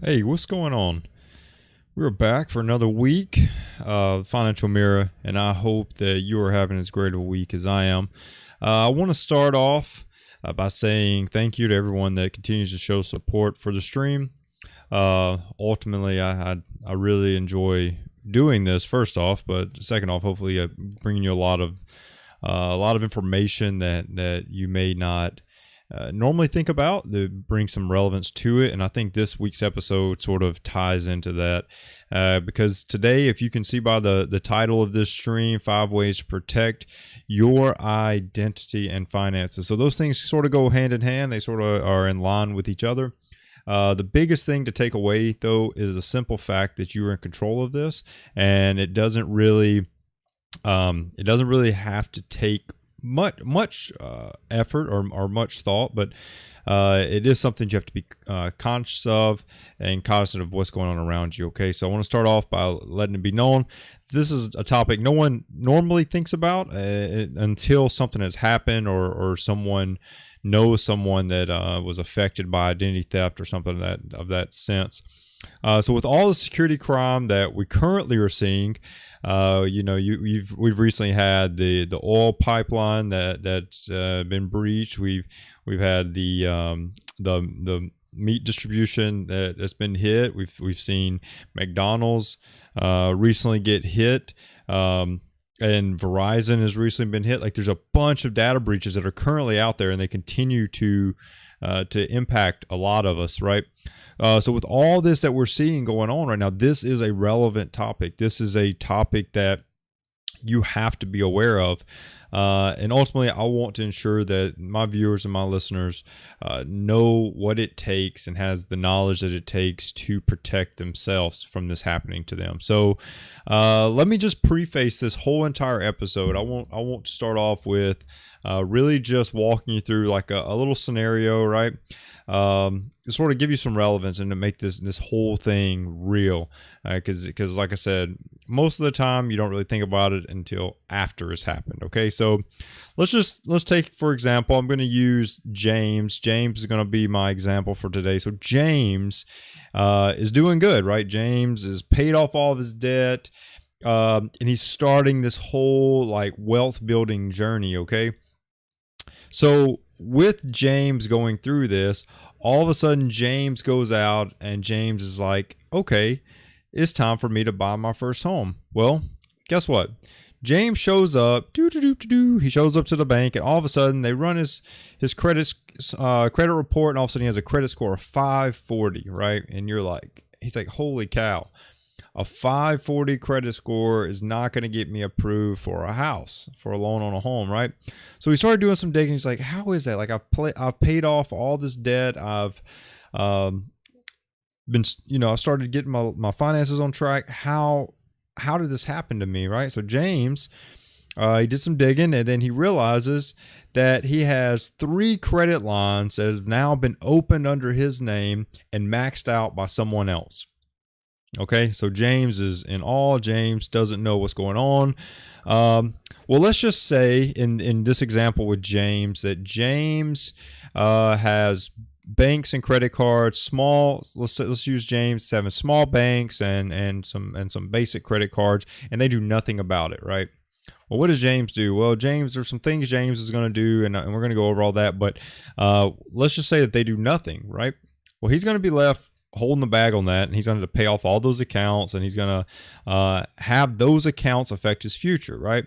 Hey, what's going on? We're back for another week of Financial Mirror, and I hope that you are having as great a week as I am. I want to start off by saying thank you to everyone that continues to show support for the stream. Ultimately, I really enjoy doing this. First off, but second off, hopefully, bringing you a lot of information that you may not normally think about that bring some relevance to it. And I think this week's episode sort of ties into that because today, if you can see by the title of this stream, 5 ways to protect your identity and finances. So those things sort of go hand in hand. They sort of are in line with each other. The biggest thing to take away, though, is the simple fact that you are in control of this, and it doesn't really have to take much effort or much thought, but it is something you have to be conscious of and cognizant of what's going on around you. Okay, so I want to start off by letting it be known this is a topic no one normally thinks about until something has happened or someone knows someone that was affected by identity theft or something of that sense. So with all the security crime that we currently are seeing, we've recently had the oil pipeline that's been breached. We've had the meat distribution that's been hit. We've seen McDonald's recently get hit. And Verizon has recently been hit. Like, there's a bunch of data breaches that are currently out there, and they continue to impact a lot of us, right? So with all this that we're seeing going on right now, this is a relevant topic. This is a topic that you have to be aware of. And ultimately, I want to ensure that my viewers and my listeners know what it takes and has the knowledge that it takes to protect themselves from this happening to them. So let me just preface this whole entire episode. I want to start off with really just walking you through like a little scenario, right? To sort of give you some relevance and to make this whole thing real. Because like I said, most of the time you don't really think about it until after it's happened. Okay, so let's take, for example, I'm going to use James. James is going to be my example for today. So James is doing good, right? James is paid off all of his debt, and he's starting this whole like wealth building journey. Okay, so with James going through this, all of a sudden James goes out and James is like, okay, it's time for me to buy my first home. Well, guess what? James shows up, he shows up to the bank, and all of a sudden they run his credit report, and all of a sudden he has a credit score of 540, right? And he's like, holy cow. A 540 credit score is not going to get me approved for a house, for a loan on a home, right? So he started doing some digging. He's like, how is that? Like, I've paid off all this debt. I've been, I started getting my finances on track. How did this happen to me, right? So James, he did some digging, and then he realizes that he has 3 credit lines that have now been opened under his name and maxed out by someone else. Okay, so James is in awe. James doesn't know what's going on. Well, let's just say in this example with James that James has banks and credit cards, small. Let's use James having small banks and some basic credit cards, and they do nothing about it, right? Well, what does James do? Well, there's some things James is going to do, and we're going to go over all that. But let's just say that they do nothing, right? Well, he's going to be left holding the bag on that, and he's going to pay off all those accounts, and he's going to have those accounts affect his future, right?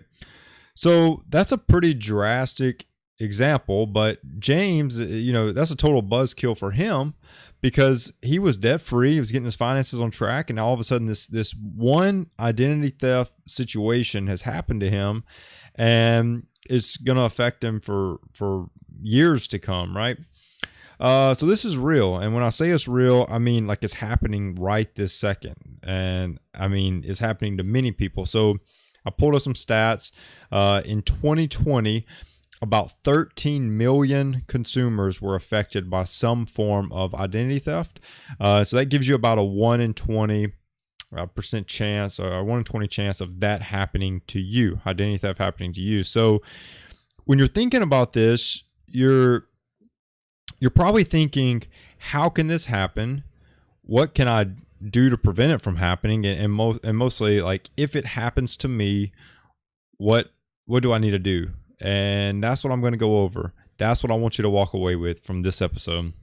So that's a pretty drastic example, but James, that's a total buzzkill for him because he was debt free, he was getting his finances on track, and now all of a sudden this one identity theft situation has happened to him, and it's going to affect him for years to come, right? So this is real. And when I say it's real, I mean, like, it's happening right this second. And I mean, it's happening to many people. So I pulled up some stats. In 2020, about 13 million consumers were affected by some form of identity theft. So that gives you about a 1 in 20 percent chance, or a 1 in 20 chance of that happening to you, identity theft happening to you. So when you're thinking about this, you're probably thinking, how can this happen? what can I do to prevent it from happening? And mostly, like, if it happens to me, what do I need to do? And that's what I'm going to go over. That's what I want you to walk away with from this episode.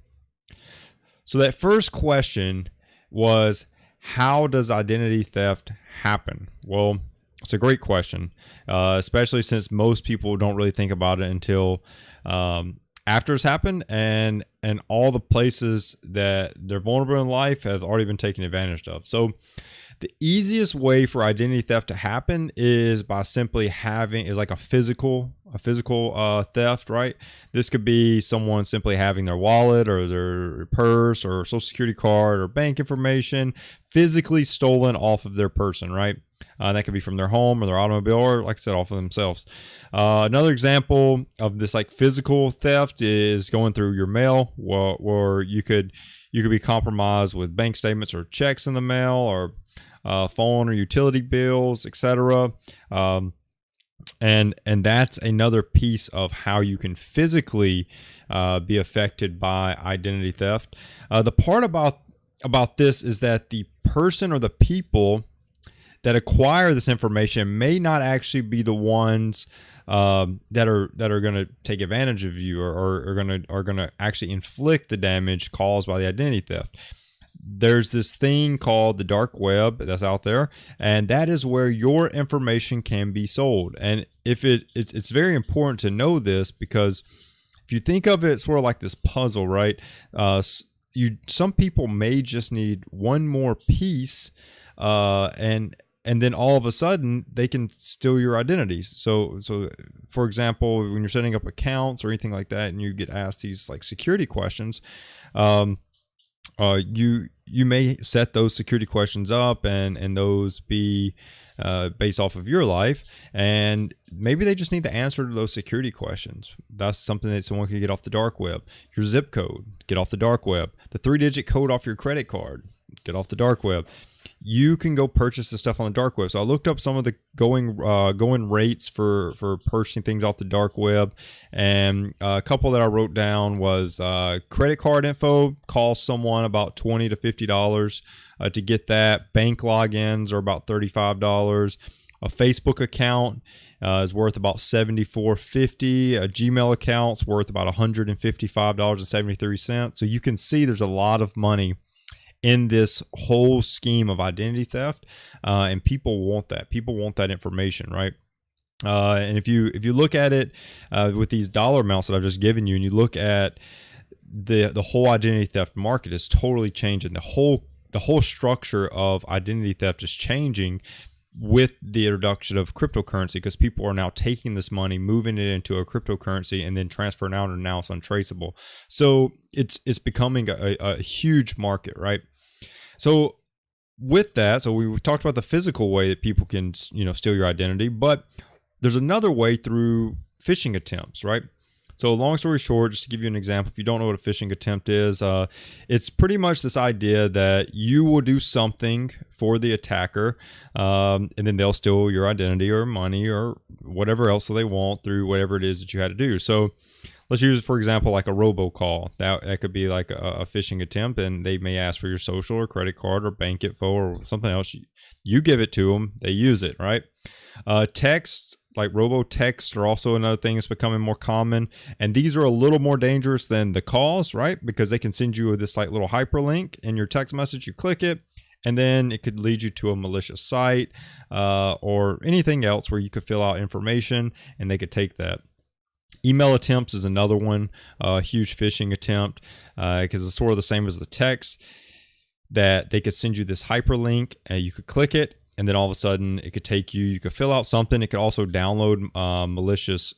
So that first question was, how does identity theft happen? Well, it's a great question, especially since most people don't really think about it until after it's happened, and all the places that they're vulnerable in life have already been taken advantage of. So the easiest way for identity theft to happen is by simply having like a physical theft, right? This could be someone simply having their wallet or their purse or social security card or bank information physically stolen off of their person, right? That could be from their home or their automobile, or, like I said, off of themselves. Another example of this like physical theft is going through your mail, where you could be compromised with bank statements or checks in the mail, or phone or utility bills, etc. And that's another piece of how you can physically be affected by identity theft. The part about this is that the person or the people that acquire this information may not actually be the ones that are going to take advantage of you, or are going to actually inflict the damage caused by the identity theft. There's this thing called the dark web that's out there, and that is where your information can be sold. And if it's very important to know this, because if you think of it sort of like this puzzle, right? Some people may just need one more piece, and then all of a sudden they can steal your identities. So for example, when you're setting up accounts or anything like that, and you get asked these like security questions, you may set those security questions up, and those be based off of your life, and maybe they just need the answer to those security questions. That's something that someone could get off the dark web. Your zip code, get off the dark web. The 3-digit code off your credit card, get off the dark web. You can go purchase the stuff on the dark web. So I looked up some of the going rates for purchasing things off the dark web, and a couple that I wrote down was credit card info costs someone about $20 to $50 to get that. Bank logins are about $35. A Facebook account is worth about $74.50. A Gmail account's worth about $155.73. So you can see there's a lot of money in this whole scheme of identity theft, and people want that. People want that information, right? And if you look at it with these dollar amounts that I've just given you, and you look at the whole identity theft market is totally changing. The whole structure of identity theft is changing with the introduction of cryptocurrency, because people are now taking this money, moving it into a cryptocurrency, and then transferring out, and now it's untraceable. So it's becoming a huge market, right? So with that, so we talked about the physical way that people can, steal your identity, but there's another way through phishing attempts, right? So long story short, just to give you an example, if you don't know what a phishing attempt is, it's pretty much this idea that you will do something for the attacker, and then they'll steal your identity or money or whatever else they want through whatever it is that you had to do. So let's use, for example, like a robocall. That could be like a phishing attempt, and they may ask for your social or credit card or bank info or something else. You give it to them, they use it, right? Text, like robo-text, are also another thing that's becoming more common, and these are a little more dangerous than the calls, right? Because they can send you this like little hyperlink in your text message. You click it, and then it could lead you to a malicious site or anything else where you could fill out information, and they could take that. Email attempts is another one, a huge phishing attempt, because it's sort of the same as the text, that they could send you this hyperlink, and you could click it, and then all of a sudden it could take you could fill out something. It could also download malicious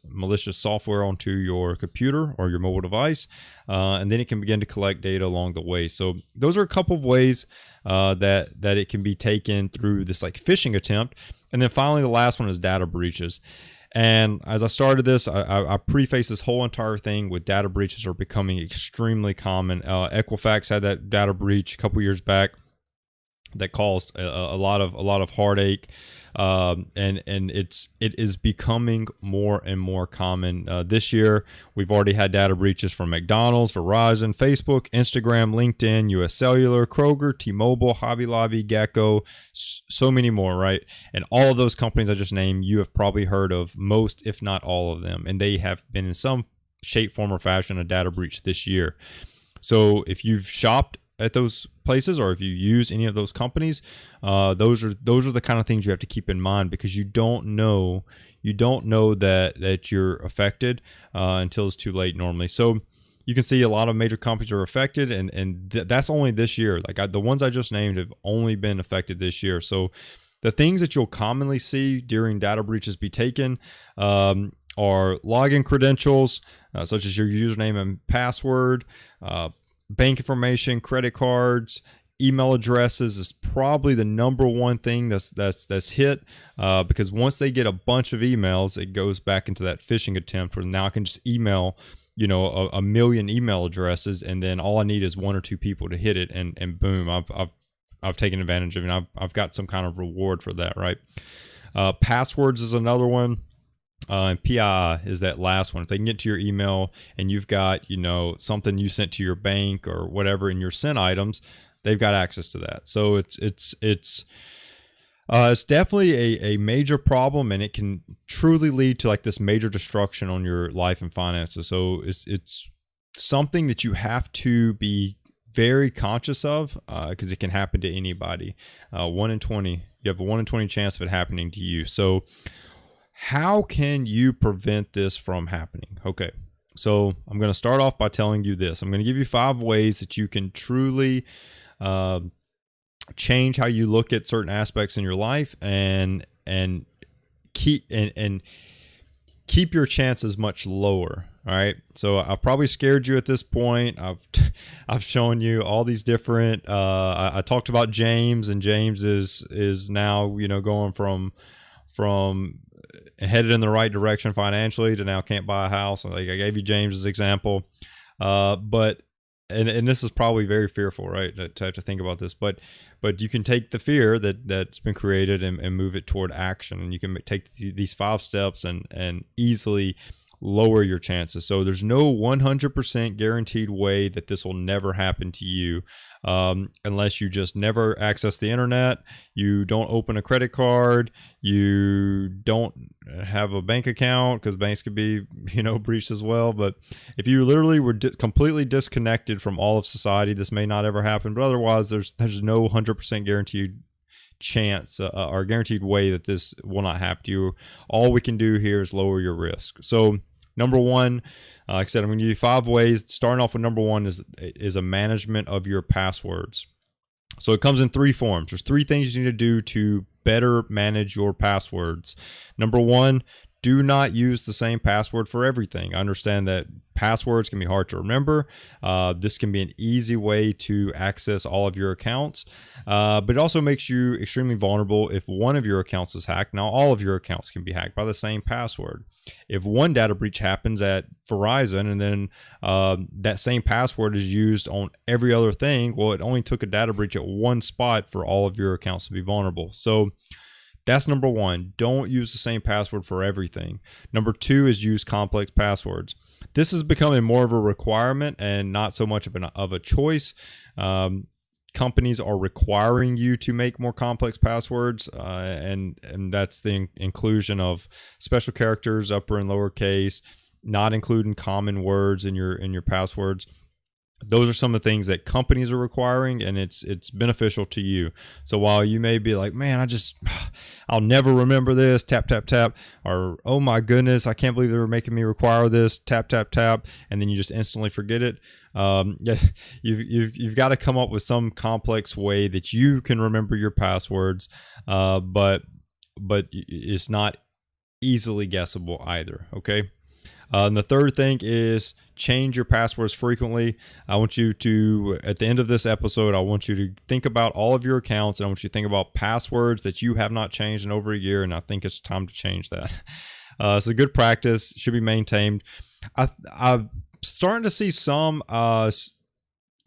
software onto your computer or your mobile device, and then it can begin to collect data along the way. So those are a couple of ways that it can be taken through this like phishing attempt. And then finally, the last one is data breaches. And as I started this, I prefaced this whole entire thing with data breaches are becoming extremely common. Equifax had that data breach a couple years back. that caused a lot of heartache. And it is becoming more and more common. This year, we've already had data breaches from McDonald's, Verizon, Facebook, Instagram, LinkedIn, US Cellular, Kroger, T-Mobile, Hobby Lobby, Gecko, so many more, right? And all of those companies I just named, you have probably heard of most, if not all of them, and they have been in some shape, form, or fashion a data breach this year. So if you've shopped at those places, or if you use any of those companies, those are the kind of things you have to keep in mind, because you don't know that you're affected until it's too late normally. So you can see a lot of major companies are affected, and that's only this year. Like the ones I just named have only been affected this year. So the things that you'll commonly see during data breaches be taken are login credentials, such as your username and password, bank information, credit cards, email addresses is probably the number one thing that's hit, because once they get a bunch of emails, it goes back into that phishing attempt where now I can just email, a million email addresses, and then all I need is one or two people to hit it, and boom, I've taken advantage of it. And I've got some kind of reward for that, right? Passwords is another one. And PII is that last one. If they can get to your email and you've got, something you sent to your bank or whatever in your sent items, they've got access to that. So it's definitely a major problem, and it can truly lead to like this major destruction on your life and finances. So it's something that you have to be very conscious of, because it can happen to anybody. 1 in 20, you have a 1 in 20 chance of it happening to you. So how can you prevent this from happening? Okay, so I'm going to start off by telling you this. I'm going to give you 5 ways that you can truly change how you look at certain aspects in your life, and keep your chances much lower. All right. So I've probably scared you at this point. I've shown you all these different. I talked about James, and James is now going from headed in the right direction financially to now can't buy a house. Like I gave you James's example, but this is probably very fearful, right? To have to think about this, but you can take the fear that's been created and move it toward action, and you can take these 5 steps and easily lower your chances. So there's no 100% guaranteed way that this will never happen to you, unless you just never access the internet, you don't open a credit card, you don't have a bank account, because banks could be breached as well. But if you literally were completely disconnected from all of society, this may not ever happen. But otherwise, there's no 100% guaranteed chance or guaranteed way that this will not happen to you. All we can do here is lower your risk. So number one, like I said, I'm going to give you 5 ways. Starting off with number 1 is a management of your passwords. So it comes in 3 forms. There's 3 things you need to do to better manage your passwords. Number 1, do not use the same password for everything. I understand that passwords can be hard to remember. This can be an easy way to access all of your accounts, but it also makes you extremely vulnerable if one of your accounts is hacked. Now, all of your accounts can be hacked by the same password. If one data breach happens at Verizon and then that same password is used on every other thing, well, it only took a data breach at one spot for all of your accounts to be vulnerable. So that's number 1. Don't use the same password for everything. Number 2 is use complex passwords. This is becoming more of a requirement and not so much of a choice. Companies are requiring you to make more complex passwords, and that's the inclusion of special characters, upper and lower case, not including common words in your passwords. Those are some of the things that companies are requiring, and it's beneficial to you. So while you may be like, man, I'll never remember this, tap, tap, tap, or, oh my goodness, I can't believe they were making me require this, tap, tap, tap, and then you just instantly forget it. Yes, you've got to come up with some complex way that you can remember your passwords, but it's not easily guessable either. Okay. And the third thing is change your passwords frequently. I want you to, at the end of this episode, I want you to think about all of your accounts, and I want you to think about passwords that you have not changed in over a year, and I think it's time to change that. It's a good practice, should be maintained. I'm starting to see some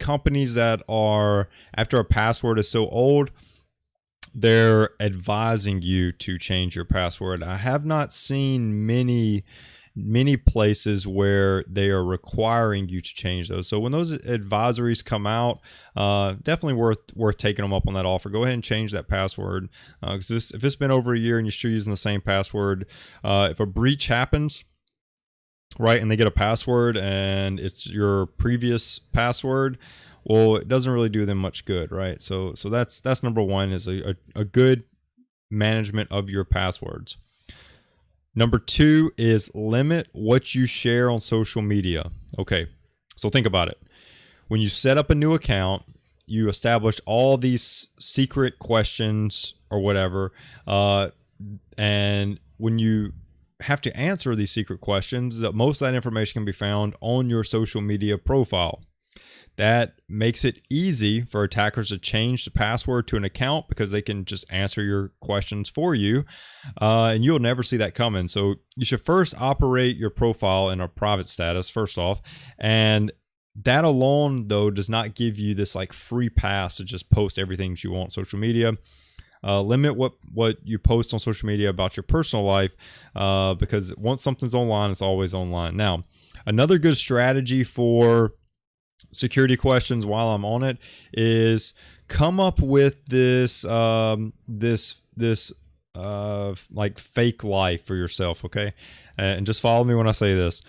companies that are, after a password is so old, they're advising you to change your password. I have not seen many places where they are requiring you to change those. So when those advisories come out, definitely worth taking them up on that offer. Go ahead and change that password. Because if it's been over a year and you're still using the same password, if a breach happens, right, and they get a password and it's your previous password, well, it doesn't really do them much good, right? So that's number one, is a good management of your passwords. Number two is limit what you share on social media. Okay, so think about it. When you set up a new account, you established all these secret questions or whatever, and when you have to answer these secret questions, most of that information can be found on your social media profile. That makes it easy for attackers to change the password to an account, because they can just answer your questions for you, and you'll never see that coming. So you should first operate your profile in a private status first off, and that alone though does not give you this like free pass to just post everything you want on social media. Limit what you post on social media about your personal life, because once something's online, it's always online. Now, another good strategy for security questions while I'm on it is come up with this like fake life for yourself, okay? And just follow me when I say this.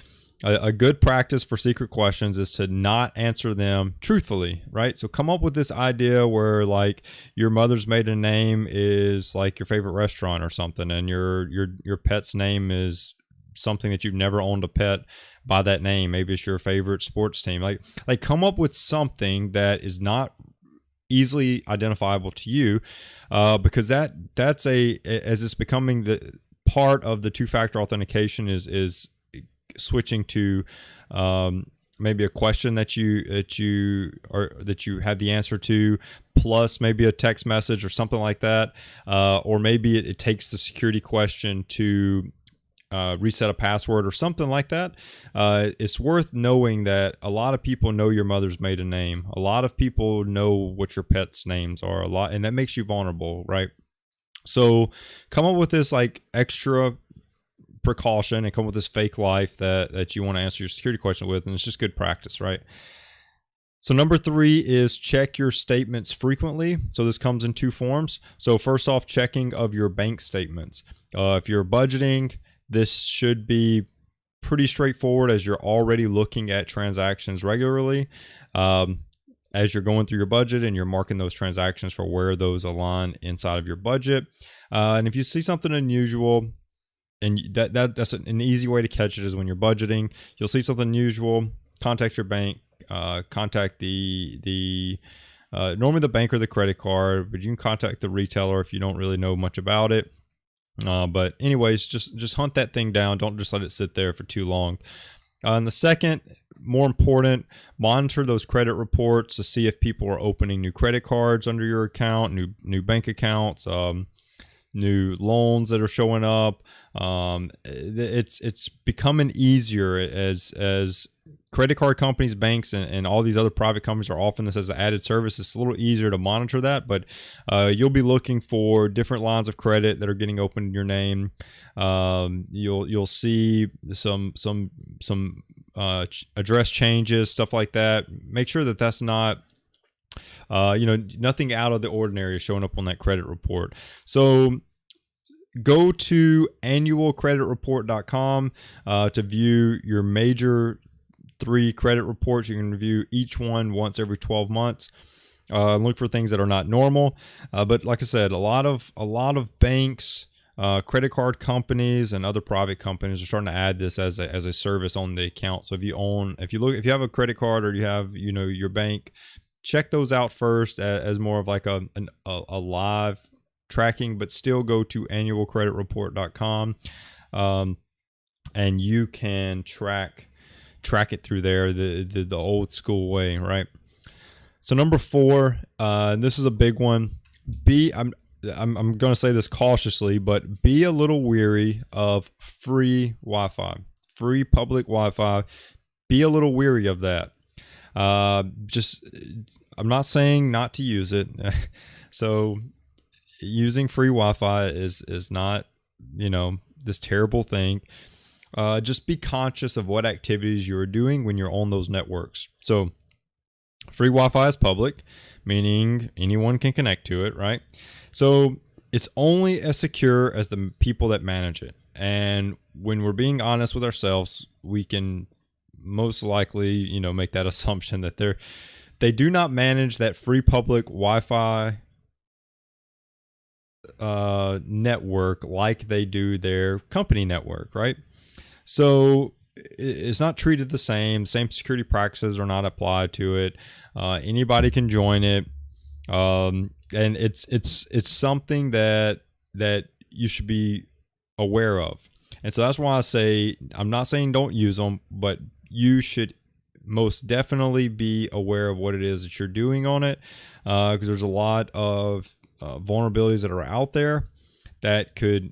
A good practice for secret questions is to not answer them truthfully, right? So come up with this idea where like your mother's maiden name is like your favorite restaurant or something, and your pet's name is something that you've never owned a pet by that name. Maybe it's your favorite sports team. Like come up with something that is not easily identifiable to you, because that's as it's becoming the part of the two-factor authentication is switching to maybe a question that you have the answer to, plus maybe a text message or something like that, or maybe it takes the security question to reset a password or something like that. It's worth knowing that a lot of people know your mother's maiden name. A lot of people know what your pets' names are, and that makes you vulnerable, right? So come up with this like extra precaution and come up with this fake life that you want to answer your security question with, and it's just good practice, right? So number three is check your statements frequently. So this comes in two forms. So first off, checking of your bank statements. If you're budgeting, this should be pretty straightforward, as you're already looking at transactions regularly. As you're going through your budget and you're marking those transactions for where those align inside of your budget. And if you see something unusual, and that's an easy way to catch it, is when you're budgeting, you'll see something unusual, contact your bank, contact the normally the bank or the credit card, but you can contact the retailer if you don't really know much about it. But anyways, just hunt that thing down. Don't just let it sit there for too long. And the second, more important, monitor those credit reports to see if people are opening new credit cards under your account, new bank accounts, new loans that are showing up. It's becoming easier as credit card companies, banks, and all these other private companies are offering this as an added service. It's a little easier to monitor that, but you'll be looking for different lines of credit that are getting opened in your name. You'll see some address changes, stuff like that. Make sure that that's not nothing out of the ordinary is showing up on that credit report. So go to annualcreditreport.com to view your major 3 credit reports. You can review each one once every 12 months. Look for things that are not normal. But like I said, a lot of banks, credit card companies, and other private companies are starting to add this as a service on the account. So if you have a credit card, or you have your bank, check those out first as more of like a live tracking, but still go to annualcreditreport.com, and you can track it through there the old school way, right? So number 4, this is a big one. I'm going to say this cautiously, but be a little weary of free Wi-Fi, free public Wi-Fi. Be a little weary of that. I'm not saying not to use it. So using free Wi-Fi is not, this terrible thing. Just be conscious of what activities you're doing when you're on those networks. So free Wi-Fi is public, meaning anyone can connect to it, right? So it's only as secure as the people that manage it. And when we're being honest with ourselves, we can most likely, make that assumption that they do not manage that free public Wi-Fi network like they do their company network, right? So it's not treated the same. Same security practices are not applied to it. Anybody can join it, and it's something that you should be aware of. And so that's why I say, I'm not saying don't use them, but you should most definitely be aware of what it is that you're doing on it, because there's a lot of vulnerabilities that are out there that could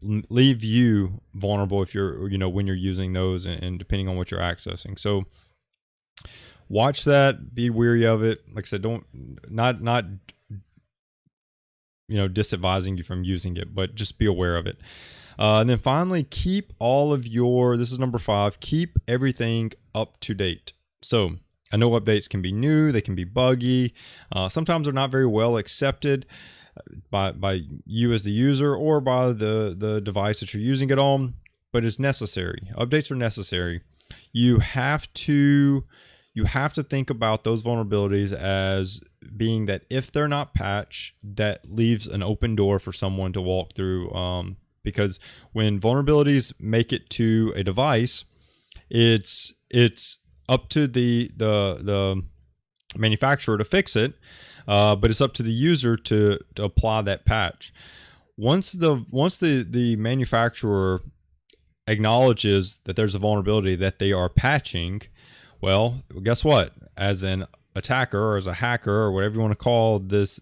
leave you vulnerable if you're, when you're using those, and depending on what you're accessing. So watch that, be wary of it. Like I said, not disadvising you from using it, but just be aware of it. And then finally, keep all of this is number 5, keep everything up to date. So I know updates can be new, they can be buggy. Sometimes they're not very well accepted by you as the user or by the device that you're using it on, but it's necessary. Updates are necessary. You have to think about those vulnerabilities as being that if they're not patched, that leaves an open door for someone to walk through. Because when vulnerabilities make it to a device, it's up to the manufacturer to fix it, but it's up to the user to apply that patch. Once the manufacturer acknowledges that there's a vulnerability that they are patching, well, guess what? As an attacker or as a hacker or whatever you want to call this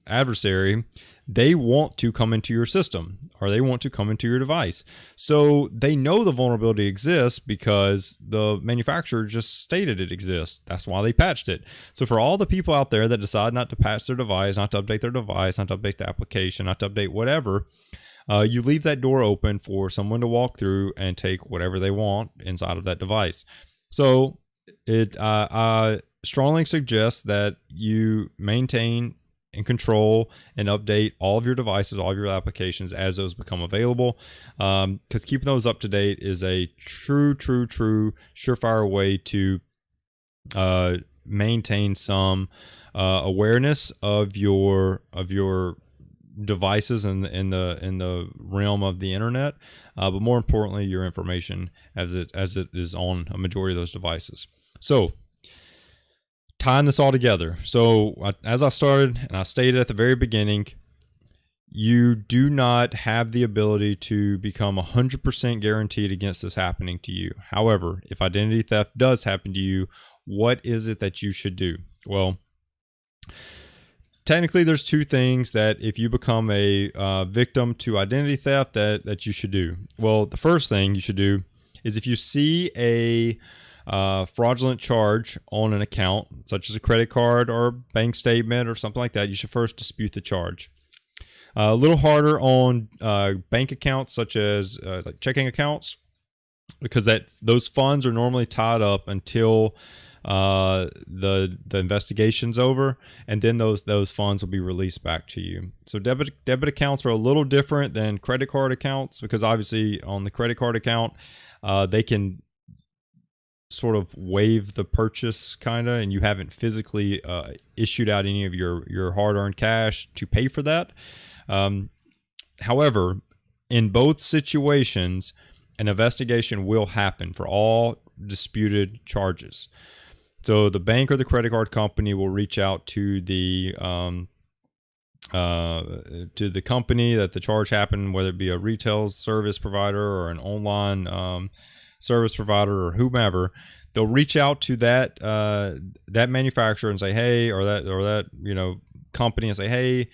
adversary, they want to come into your system or they want to come into your device. So they know the vulnerability exists because the manufacturer just stated it exists. That's why they patched it. So for all the people out there that decide not to patch their device, not to update their device, not to update the application, not to update whatever, you leave that door open for someone to walk through and take whatever they want inside of that device. So I strongly suggest that you maintain and control and update all of your devices, all of your applications as those become available. Because keeping those up to date is a true surefire way to maintain some awareness of your devices in the realm of the internet, but more importantly, your information as it is on a majority of those devices. So tying this all together. So as I started and I stated at the very beginning, you do not have the ability to become 100% guaranteed against this happening to you. However, if identity theft does happen to you, what is it that you should do? Well, technically there's 2 things that if you become a victim to identity theft that you should do. Well, the first thing you should do is if you see a fraudulent charge on an account, such as a credit card or bank statement or something like that, you should first dispute the charge. A little harder on bank accounts, such as like checking accounts, because those funds are normally tied up until the investigation's over, and then those funds will be released back to you. So debit accounts are a little different than credit card accounts, because obviously on the credit card account, they can sort of waive the purchase and you haven't physically issued out any of your hard-earned cash to pay for that. However, in both situations, an investigation will happen for all disputed charges. So the bank or the credit card company will reach out to the company that the charge happened, whether it be a retail service provider or an online service provider or whomever. They'll reach out to that manufacturer and say, hey, or that company, and say, hey,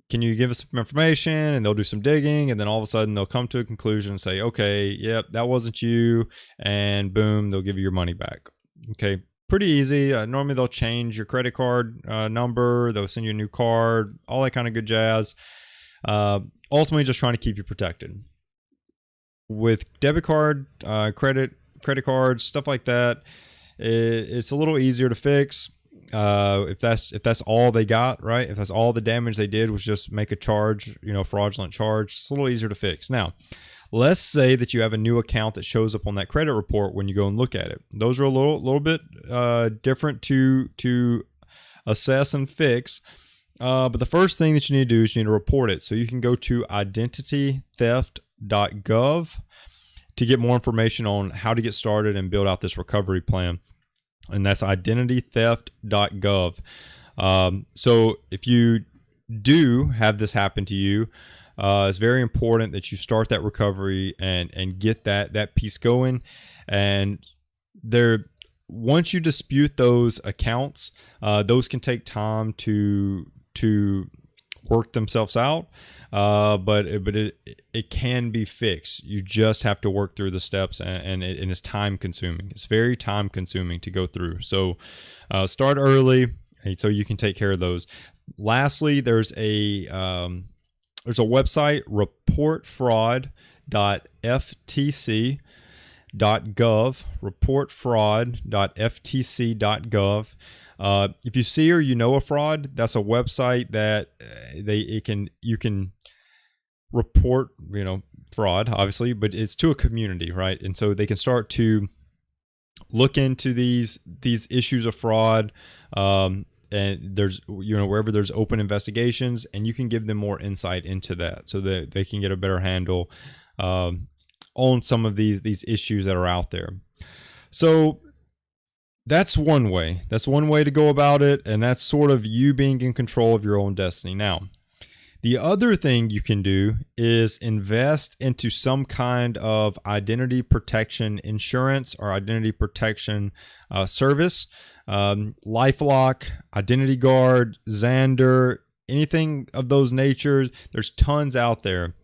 can you give us some information? And they'll do some digging, and then all of a sudden they'll come to a conclusion and say, okay, yep, that wasn't you, and boom, they'll give you your money back. Okay. pretty easy. Normally they'll change your credit card number, they'll send you a new card, all that kind of good jazz. Ultimately, just trying to keep you protected. With debit card, credit cards, stuff like that, it's a little easier to fix. If that's all they got, right? If that's all the damage they did was just make a charge, fraudulent charge, it's a little easier to fix. Now, let's say that you have a new account that shows up on that credit report when you go and look at it. Those are a little bit different to assess and fix. But the first thing that you need to do is you need to report it. So you can go to identitytheft.gov to get more information on how to get started and build out this recovery plan. And that's identitytheft.gov. So if you do have this happen to you, it's very important that you start that recovery and get that piece going. And once you dispute those accounts, those can take time to work themselves out. But it can be fixed. You just have to work through the steps, and it's time consuming. It's very time consuming to go through. So start early so you can take care of those. Lastly, there's a website, reportfraud.ftc.gov, reportfraud.ftc.gov. If you see or you know a fraud, that's a website that you can report, fraud, obviously, but it's to a community, right? And so they can start to look into these issues of fraud. And there's, wherever there's open investigations, and you can give them more insight into that so that they can get a better handle on some of these issues that are out there. So that's one way. That's one way to go about it, and that's sort of you being in control of your own destiny. Now, the other thing you can do is invest into some kind of identity protection insurance or identity protection service. LifeLock, Identity Guard, Xander, anything of those natures. There's tons out there.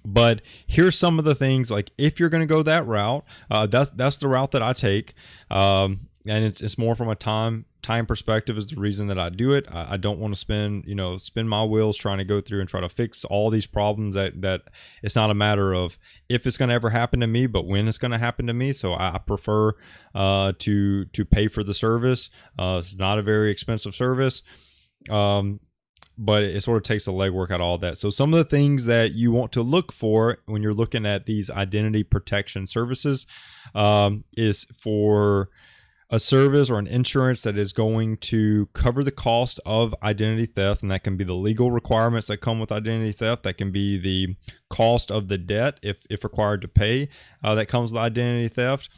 But here's some of the things, like if you're going to go that route, that's the route that I take. And it's more from a time perspective is the reason that I do it. I don't want to spin my wheels trying to go through and try to fix all these problems that it's not a matter of if it's going to ever happen to me, but when it's going to happen to me. So I prefer to pay for the service. It's not a very expensive service. But it sort of takes the legwork out of all that. So some of the things that you want to look for when you're looking at these identity protection services is for a service or an insurance that is going to cover the cost of identity theft. And that can be the legal requirements that come with identity theft. That can be the cost of the debt, if required to pay, that comes with identity theft.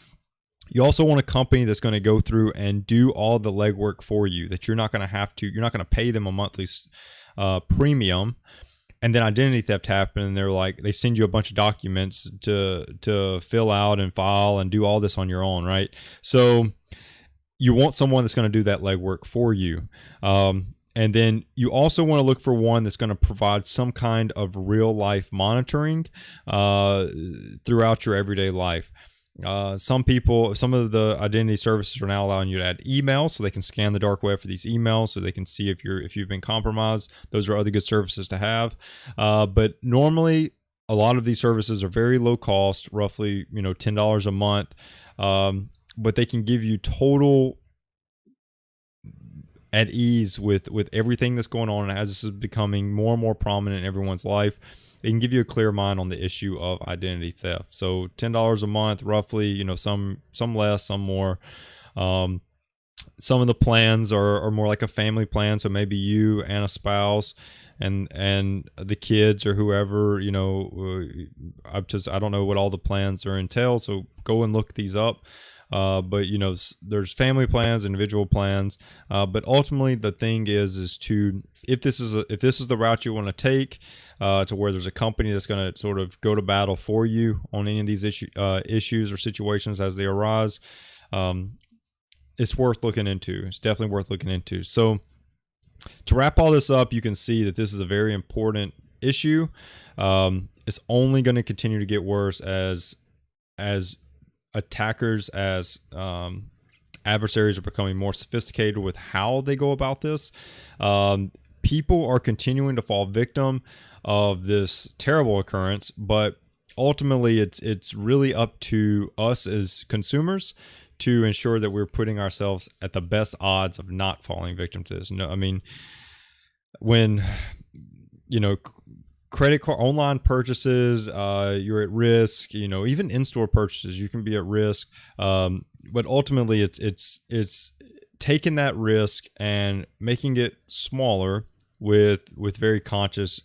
You also want a company that's going to go through and do all the legwork for you, that you're not going to pay them a monthly premium. And then identity theft happened, and they send you a bunch of documents to fill out and file and do all this on your own, right? So you want someone that's going to do that legwork for you. And then you also want to look for one that's going to provide some kind of real life monitoring throughout your everyday life. Some of the identity services are now allowing you to add emails, so they can scan the dark web for these emails, so they can see if you've been compromised. Those are other good services to have. But normally, a lot of these services are very low cost, roughly $10 a month. But they can give you total at ease with everything that's going on. And as this is becoming more and more prominent in everyone's life, they can give you a clear mind on the issue of identity theft. So $10 a month, roughly, some less, some more. Some of the plans are more like a family plan. So maybe you and a spouse and the kids or whoever, I don't know what all the plans are entail. So go and look these up. But there's family plans, individual plans. But ultimately, the thing is to if this is the route you want to take, to where there's a company that's going to sort of go to battle for you on any of these issues or situations as they arise, it's worth looking into. It's definitely worth looking into. So to wrap all this up, you can see that this is a very important issue. It's only going to continue to get worse as attackers, as adversaries are becoming more sophisticated with how they go about this. People are continuing to fall victim of this terrible occurrence, but ultimately it's really up to us as consumers to ensure that we're putting ourselves at the best odds of not falling victim to this. No, I mean, when credit card online purchases, you're at risk. Even in-store purchases, you can be at risk. But ultimately, it's taking that risk and making it smaller with very conscious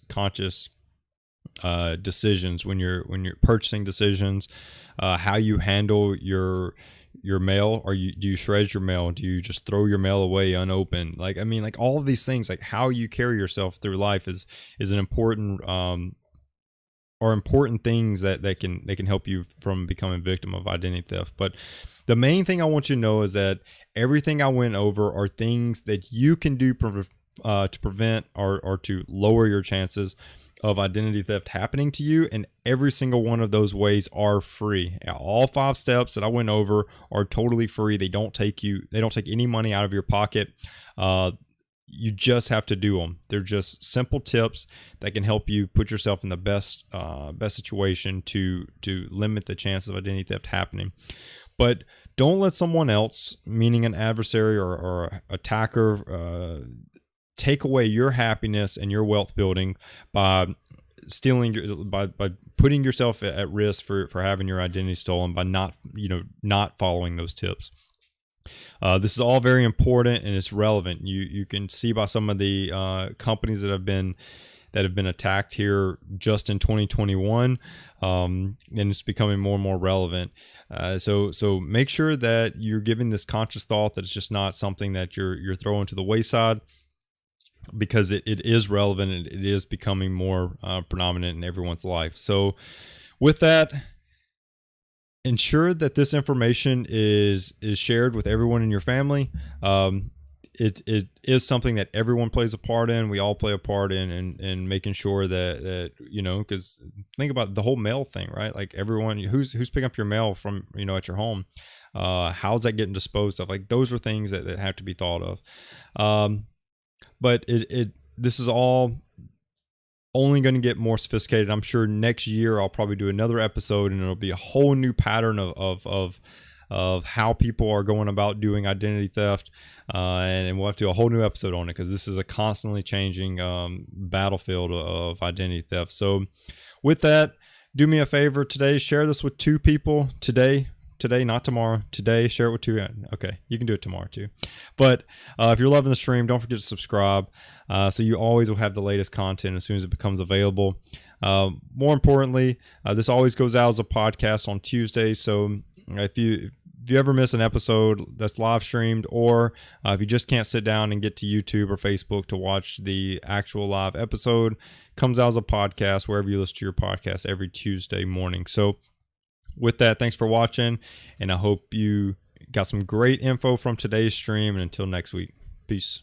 decisions when you're purchasing decisions, how you handle your mail. Do you shred your mail? Do you just throw your mail away unopened? Like all of these things, like how you carry yourself through life is an important important things that can help you from becoming a victim of identity theft. But the main thing I want you to know is that everything I went over are things that you can do to prevent or to lower your chances of identity theft happening to you, and every single one of those ways are free. All 5 steps that I went over are totally free. They don't take any money out of your pocket. You just have to do them. They're just simple tips that can help you put yourself in the best situation to limit the chances of identity theft happening. But don't let someone else, meaning an adversary or attacker, take away your happiness and your wealth building by by putting yourself at risk for having your identity stolen by not following those tips. This is all very important and it's relevant. You can see by some of the companies that have been attacked here just in 2021, and it's becoming more and more relevant. So make sure that you're giving this conscious thought that it's just not something that you're throwing to the wayside, because it is relevant and it is becoming more predominant in everyone's life. So with that, ensure that this information is shared with everyone in your family. It is something that everyone plays a part in. We all play a part in making sure that because think about the whole mail thing, right? Like everyone who's picking up your mail from at your home, how's that getting disposed of? Like those are things that have to be thought of. But this is all only going to get more sophisticated. I'm sure next year I'll probably do another episode, and it'll be a whole new pattern of how people are going about doing identity theft, and we'll have to do a whole new episode on it, because this is a constantly changing battlefield of identity theft. So with that, do me a favor today, share this with 2 people today, not tomorrow. Today, share it with 2. Okay, you can do it tomorrow too. But if you're loving the stream, don't forget to subscribe, so you always will have the latest content as soon as it becomes available. More importantly, this always goes out as a podcast on Tuesday. So if you ever miss an episode that's live streamed, or if you just can't sit down and get to YouTube or Facebook to watch the actual live episode, comes out as a podcast wherever you listen to your podcast every Tuesday morning. So with that, thanks for watching, and I hope you got some great info from today's stream. And until next week, peace.